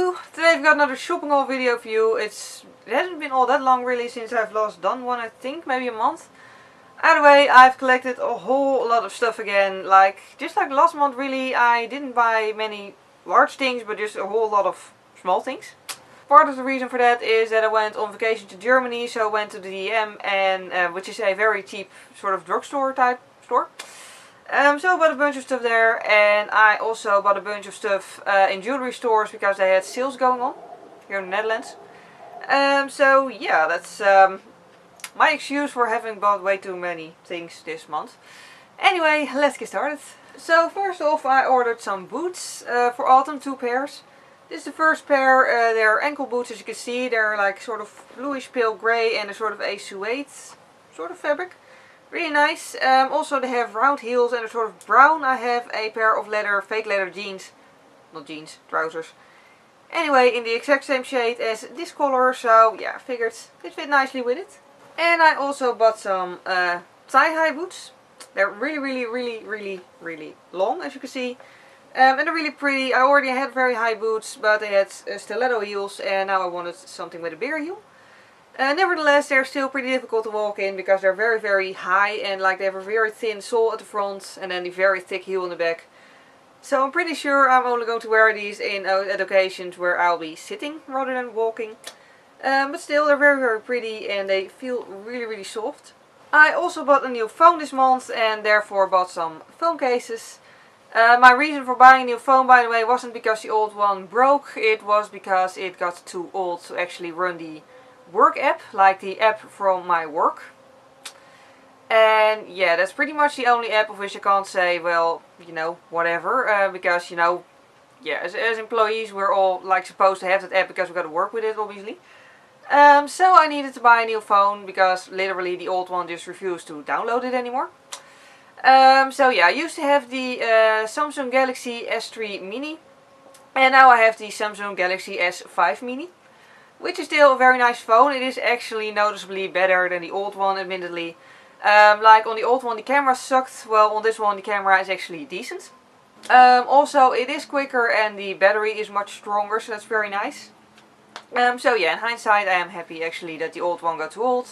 Hello! Today I've got another shopping haul video for you. It hasn't been all that long really since I've last done one, I think, maybe a month. Either way, I've collected a whole lot of stuff again. Just like last month really, I didn't buy many large things, but just a whole lot of small things. Part of the reason for that is that I went on vacation to Germany, so I went to the DM, and which is a very cheap sort of drugstore type store. So I bought a bunch of stuff there, and I also bought a bunch of stuff in jewelry stores because they had sales going on here in the Netherlands. So yeah, that's my excuse for having bought way too many things this month. Anyway, let's get started. So first off, I ordered some boots for autumn, 2 pairs. This is the first pair. They're ankle boots, as you can see. They're like sort of bluish pale grey and a sort of a suede sort of fabric. Really nice. Also they have round heels and a sort of brown. I have a pair of fake leather jeans. Not jeans, trousers. Anyway, in the exact same shade as this color. So yeah, I figured it fit nicely with it. And I also bought some thigh-high boots. They're really long, as you can see. And they're really pretty. I already had very high boots, but they had stiletto heels. And now I wanted something with a bigger heel. Nevertheless, they're still pretty difficult to walk in because they're very high and they have a very thin sole at the front and then the very thick heel in the back. So I'm pretty sure I'm only going to wear these at occasions where I'll be sitting rather than walking. But still, they're very pretty and they feel really soft. I also bought a new phone this month and therefore bought some phone cases. My reason for buying a new phone, by the way, wasn't because the old one broke. It was because it got too old to actually run the work app, like the app from my work. And yeah, that's pretty much the only app of which I can't say, well, you know, whatever, because, you know, yeah, as employees we're all supposed to have that app because we've got to work with it, obviously. So I needed to buy a new phone because literally the old one just refused to download it anymore. So yeah, I used to have the Samsung Galaxy S3 Mini, and now I have the Samsung Galaxy S5 Mini. Which is still a very nice phone. It is actually noticeably better than the old one, admittedly. Like on the old one the camera sucked, well on this one the camera is actually decent. Also it is quicker and the battery is much stronger, so that's very nice. So yeah, in hindsight I am happy actually that the old one got too old.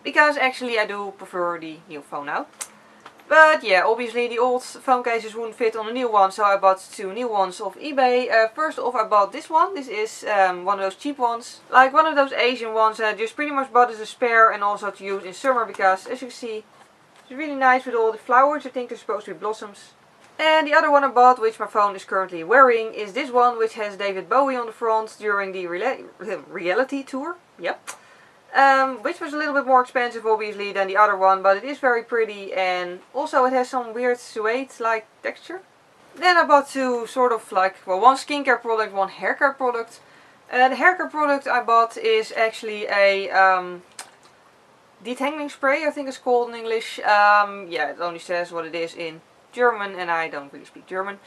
Because actually I do prefer the new phone now. But yeah, obviously the old phone cases wouldn't fit on the new one, so I bought 2 new ones off eBay. First off I bought this one. This is one of those cheap ones. Like one of those Asian ones, and I just pretty much bought as a spare and also to use in summer because, as you can see, it's really nice with all the flowers. I think they're supposed to be blossoms. And the other one I bought, which my phone is currently wearing, is this one, which has David Bowie on the front during the reality tour. Yep. Which was a little bit more expensive obviously than the other one, but it is very pretty and also it has some weird suede-like texture. Then I bought 2 sort of well, one skincare product, one haircare product. The haircare product I bought is actually a detangling spray, I think it's called in English. Yeah, it only says what it is in German and I don't really speak German.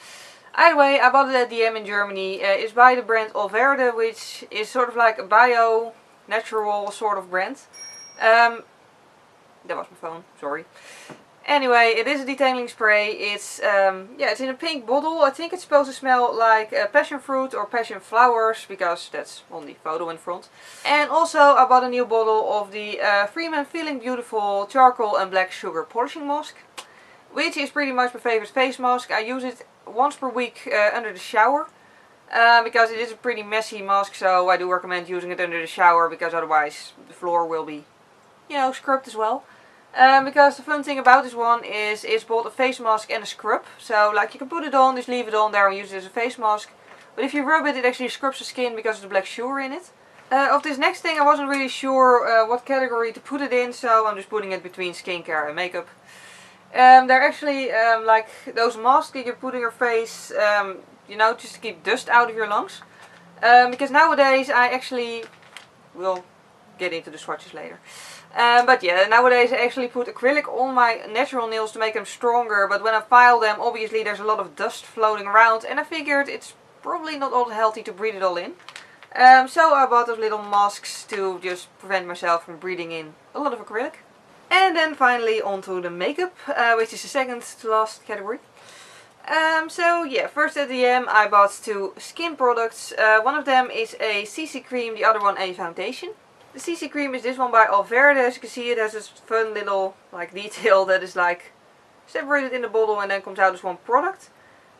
Either way, I bought it at DM in Germany. It's by the brand Alverde, which is sort of like a bio natural sort of brand. That was my phone, sorry. Anyway, it is a detangling spray. It's yeah, it's in a pink bottle. I think it's supposed to smell like passion fruit or passion flowers because that's on the photo in front. And also I bought a new bottle of the Freeman Feeling Beautiful Charcoal and Black Sugar Polishing Mask, which is pretty much my favorite face mask. I use it once per week under the shower. Because it is a pretty messy mask, so I do recommend using it under the shower because otherwise the floor will be, you know, scrubbed as well. Because the fun thing about this one is it's both a face mask and a scrub. So you can put it on, just leave it on there and use it as a face mask. But if you rub it, it actually scrubs the skin because of the black sugar in it. Of this next thing I wasn't really sure what category to put it in, so I'm just putting it between skincare and makeup. They're actually like those masks that you put on your face, you know, just to keep dust out of your lungs. Because nowadays I actually will get into the swatches later. But yeah, nowadays I actually put acrylic on my natural nails to make them stronger. But when I file them, obviously there's a lot of dust floating around. And I figured it's probably not all that healthy to breathe it all in. So I bought those little masks to just prevent myself from breathing in a lot of acrylic. And then finally onto the makeup, which is the second to last category. So yeah, first at the end I bought two skin products. One of them is a CC cream, the other one a foundation. The CC cream is this one by Alverde. As you can see, it has this fun little like detail that is like separated in the bottle and then comes out as one product.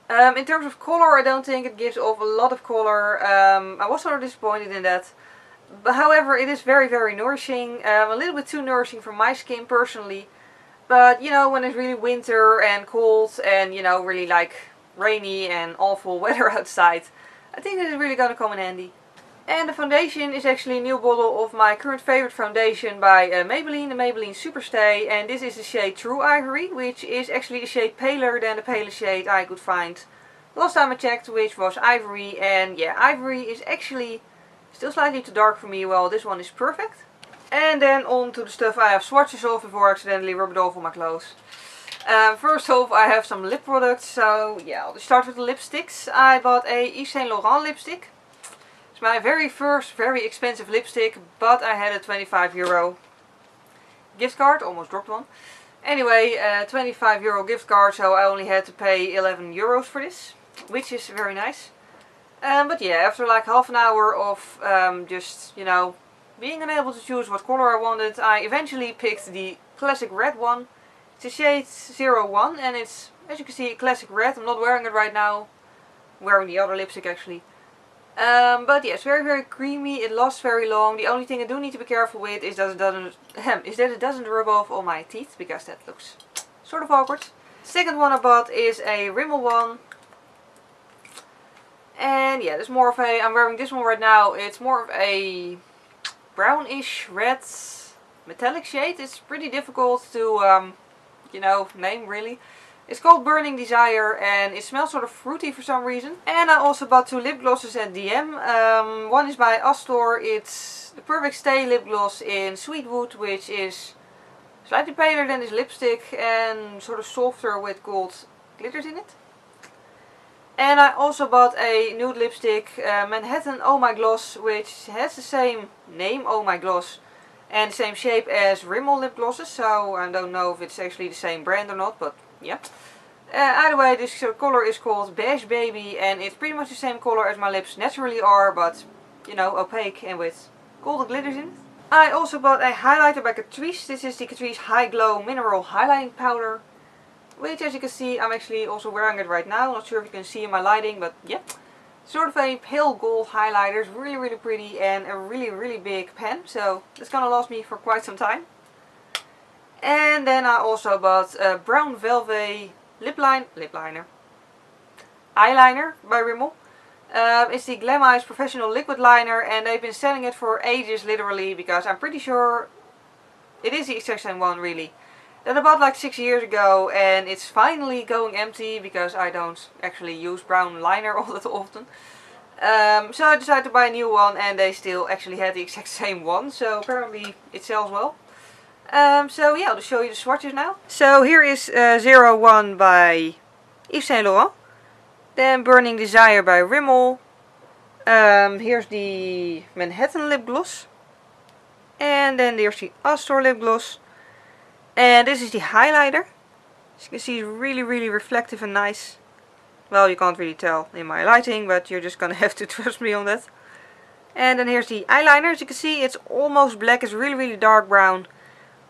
In terms of color, I don't think it gives off a lot of color. I was sort of disappointed in that. But however, it is very, very nourishing. A little bit too nourishing for my skin personally. But you know, when it's really winter and cold and you know, really like rainy and awful weather outside, I think this is really gonna come in handy. And the foundation is actually a new bottle of my current favorite foundation by Maybelline, the Maybelline Superstay. And this is the shade True Ivory, which is actually a shade paler than the palest shade I could find last time I checked, which was Ivory. And yeah, Ivory is actually still slightly too dark for me, while this one is perfect. And then on to the stuff I have swatches of before I accidentally rub it off on my clothes. First off, I have some lip products. So yeah, I'll start with the lipsticks. I bought a Yves Saint Laurent lipstick. It's my very first very expensive lipstick, but I had a €25 gift card, almost dropped one. Anyway, €25 gift card, so I only had to pay €11 for this, which is very nice. But yeah, after like half an hour of just, you know, being unable to choose what color I wanted, I eventually picked the classic red one. It's a shade 01 and it's, as you can see, classic red. I'm not wearing it right now. I'm wearing the other lipstick actually. But yeah, it's very, very creamy. It lasts very long. The only thing I do need to be careful with is that it doesn't rub off on my teeth, because that looks sort of awkward. Second one I bought is a Rimmel one. And yeah, there's more of a, I'm wearing this one right now. It's more of a brownish red metallic shade. It's pretty difficult to, you know, name really. It's called Burning Desire and it smells sort of fruity for some reason. And I also bought two lip glosses at DM. One is by Astor. It's the Perfect Stay lip gloss in Sweetwood, which is slightly paler than this lipstick and sort of softer with gold glitters in it. And I also bought a nude lipstick, Manhattan Oh My Gloss, which has the same name, Oh My Gloss, and the same shape as Rimmel lip glosses. So I don't know if it's actually the same brand or not, but yeah. Either way, this color is called Beige Baby and it's pretty much the same color as my lips naturally are, but you know, opaque and with golden glitters in it. I also bought a highlighter by Catrice. This is the Catrice High Glow Mineral Highlighting Powder, which, as you can see, I'm actually also wearing it right now. Not sure if you can see in my lighting, but yeah. Sort of a pale gold highlighter. It's really, really pretty and a really, really big pen, so it's gonna last me for quite some time. And then I also bought a Brown Velvet eyeliner by Rimmel. It's the Glam Eyes Professional Liquid Liner and they've been selling it for ages literally, because I'm pretty sure it is the exact same one really. That I bought like 6 years ago and it's finally going empty because I don't actually use brown liner all that often. So I decided to buy a new one and they still actually had the exact same one, so apparently it sells well. So yeah, I'll just show you the swatches now. So here is 01 by Yves Saint Laurent. Then Burning Desire by Rimmel. Here's the Manhattan lip gloss. And then there's the Astor lip gloss. And this is the highlighter. As you can see, it's really, really reflective and nice. Well, you can't really tell in my lighting, but you're just gonna have to trust me on that. And then here's the eyeliner. As you can see, it's almost black. It's really, really dark brown.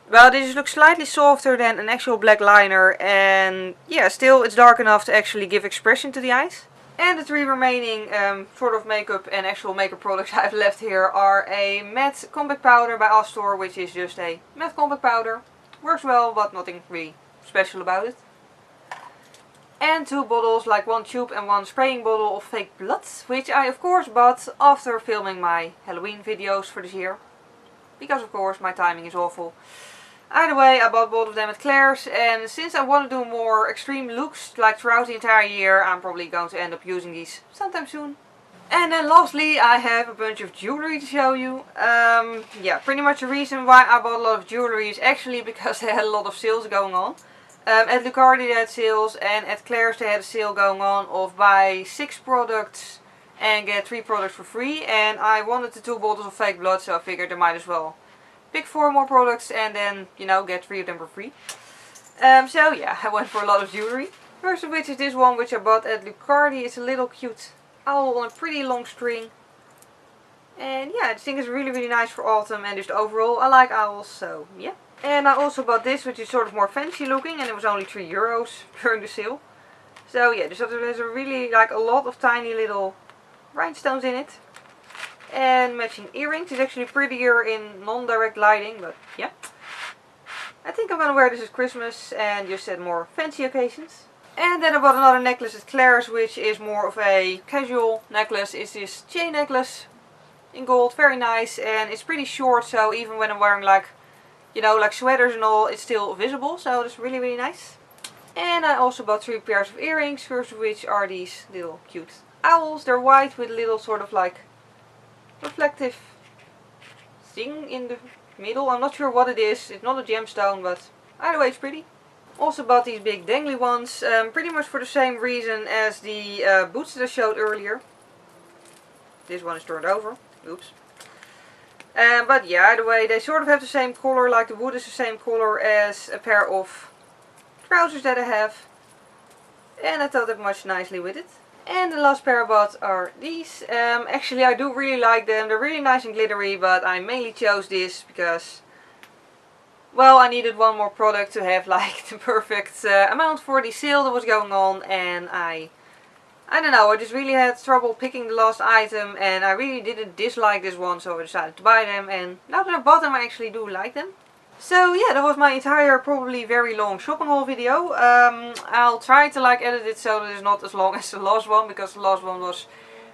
Well, this looks slightly softer than an actual black liner, and yeah, still it's dark enough to actually give expression to the eyes. And the three remaining sort of makeup and actual makeup products I have left here are a matte compact powder by Astor, which is just a matte compact powder. Works well, but nothing really special about it. And two bottles, like one tube and one spraying bottle of fake blood, which I of course bought after filming my Halloween videos for this year. Because of course my timing is awful. Either way, I bought both of them at Claire's, and since I want to do more extreme looks like throughout the entire year, I'm probably going to end up using these sometime soon. And then lastly, I have a bunch of jewellery to show you. Yeah, pretty much the reason why I bought a lot of jewellery is actually because they had a lot of sales going on. At Lucardi they had sales, and at Claire's they had a sale going on of buy 6 products and get 3 products for free. And I wanted the 2 bottles of fake blood, so I figured I might as well pick 4 more products and then, you know, get 3 of them for free. So yeah, I went for a lot of jewellery. First of which is this one which I bought at Lucardi. It's a little cute owl on a pretty long string. And yeah, I think it's really nice for autumn, and just overall I like owls, so yeah. And I also bought this, which is sort of more fancy looking, and it was only €3 during the sale. So yeah, this has a really like a lot of tiny little rhinestones in it. And matching earrings. It's actually prettier in non-direct lighting, but yeah. I think I'm gonna wear this at Christmas and just at more fancy occasions. And then I bought another necklace at Claire's, which is more of a casual necklace. It's this chain necklace in gold, very nice, and it's pretty short, so even when I'm wearing like, you know, like sweaters and all, it's still visible, so it's really nice. And I also bought 3 pairs of earrings, first of which are these little cute owls. They're white with a little sort of like reflective thing in the middle. I'm not sure what it is, it's not a gemstone, but either way it's pretty. Also bought these big dangly ones, pretty much for the same reason as the boots that I showed earlier. This one is turned over. Oops. But yeah, either way, they sort of have the same color, like the wood is the same color as a pair of trousers that I have. And I thought that matched nicely with it. And the last pair I bought are these. Actually, I do really like them. They're really nice and glittery, but I mainly chose this because, well, I needed one more product to have like the perfect amount for the sale that was going on, and I don't know, I just really had trouble picking the last item, and I really didn't dislike this one, so I decided to buy them, and now that I bought them I actually do like them. So yeah, that was my entire, probably very long shopping haul video. I'll try to like edit it so that it's not as long as the last one, because the last one was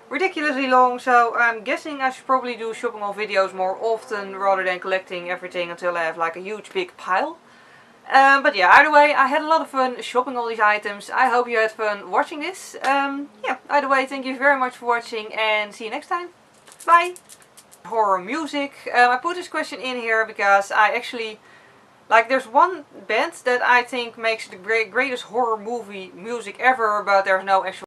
ridiculously long, so I'm guessing I should probably do shopping haul videos more often rather than collecting everything until I have like a huge big pile. But yeah, either way, I had a lot of fun shopping all these items. I hope you had fun watching this. Yeah, either way, thank you very much for watching, and see you next time. Bye! Horror music. I put this question in here because I actually, like, there's one band that I think makes the greatest horror movie music ever, but there's no actual